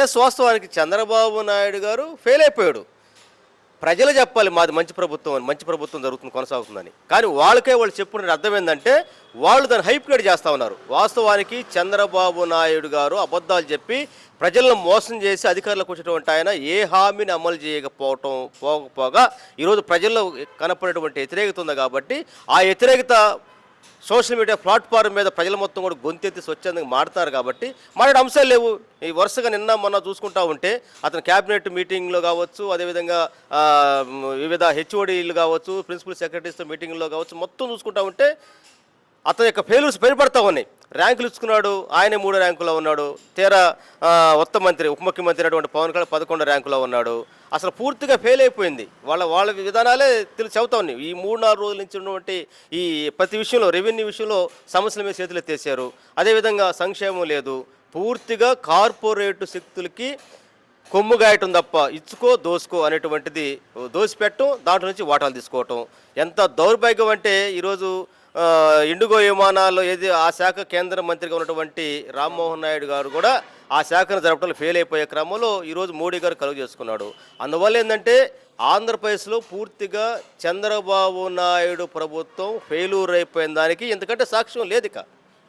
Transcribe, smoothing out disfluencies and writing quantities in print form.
వాస్తవానికి చంద్రబాబు నాయుడు గారు ఫెయిల్ అయిపోయాడు. ప్రజలు చెప్పాలి మాది మంచి ప్రభుత్వం అని, మంచి ప్రభుత్వం జరుగుతుంది, కొనసాగుతుందని. కానీ వాళ్ళు చెప్పుకునే అర్థం ఏంటంటే వాళ్ళు దాన్ని హైప్ క్రియేట్ చేస్తూ ఉన్నారు. వాస్తవానికి చంద్రబాబు నాయుడు గారు అబద్ధాలు చెప్పి ప్రజలను మోసం చేసి అధికారులకు వచ్చేటువంటి ఆయన ఏ హామీని అమలు పోకపోగా ఈరోజు ప్రజల్లో కనపడేటువంటి వ్యతిరేకత ఉంది. కాబట్టి ఆ వ్యతిరేకత సోషల్ మీడియా ప్లాట్ఫామ్ మీద ప్రజల మొత్తం కూడా గొంతెత్తి స్వచ్ఛందంగా మాడతారు. కాబట్టి మాట్లాడే అంశాలు లేవు. ఈ వరుసగా నిన్న మొన్న చూసుకుంటా ఉంటే అతను క్యాబినెట్ మీటింగ్లో కావచ్చు, అదేవిధంగా వివిధ హెచ్ఓడీలు కావచ్చు, ప్రిన్సిపల్ సెక్రటరీస్తో మీటింగ్లో కావచ్చు, మొత్తం చూసుకుంటా ఉంటే అతని యొక్క ఫెయిల్యూర్స్ బయటపడతా ఉన్నాయి. ర్యాంకులు ఇచ్చుకున్నాడు, ఆయనే 3 ర్యాంకులో ఉన్నాడు. తీరా ఉప ముఖ్యమంత్రి అటువంటి పవన్ కళ్యాణ్ 11 ర్యాంకులో ఉన్నాడు. అసలు పూర్తిగా ఫెయిల్ అయిపోయింది. వాళ్ళ విధానాలే చెబుతా ఉన్నాయి. ఈ 3-4 రోజుల నుంచి ఉన్నటువంటి ఈ ప్రతి విషయంలో, రెవెన్యూ విషయంలో సమస్యల మీద చేతులు ఎత్తేసారు. అదేవిధంగా సంక్షేమం లేదు. పూర్తిగా కార్పొరేట్ శక్తులకి కొమ్ము గాయటం తప్ప ఇచ్చుకో దోసుకో అనేటువంటిది దోసిపెట్టడం, దాంట్లో నుంచి వాటాలు తీసుకోవటం. ఎంత దౌర్భాగ్యం అంటే ఈరోజు ఇండిగో విమానాల్లో ఆ శాఖ కేంద్ర మంత్రిగా ఉన్నటువంటి రామ్మోహన్ నాయుడు గారు కూడా ఆ శాఖను జరపడంలో ఫెయిల్ అయిపోయే క్రమంలో ఈరోజు మోడీ గారు కలుగు చేసుకున్నాడు. అందువల్ల ఏంటంటే ఆంధ్రప్రదేశ్లో పూర్తిగా చంద్రబాబు నాయుడు ప్రభుత్వం ఫెయిల్యూర్ అయిపోయిన దానికి ఎందుకంటే సాక్ష్యం లేదు. ఇక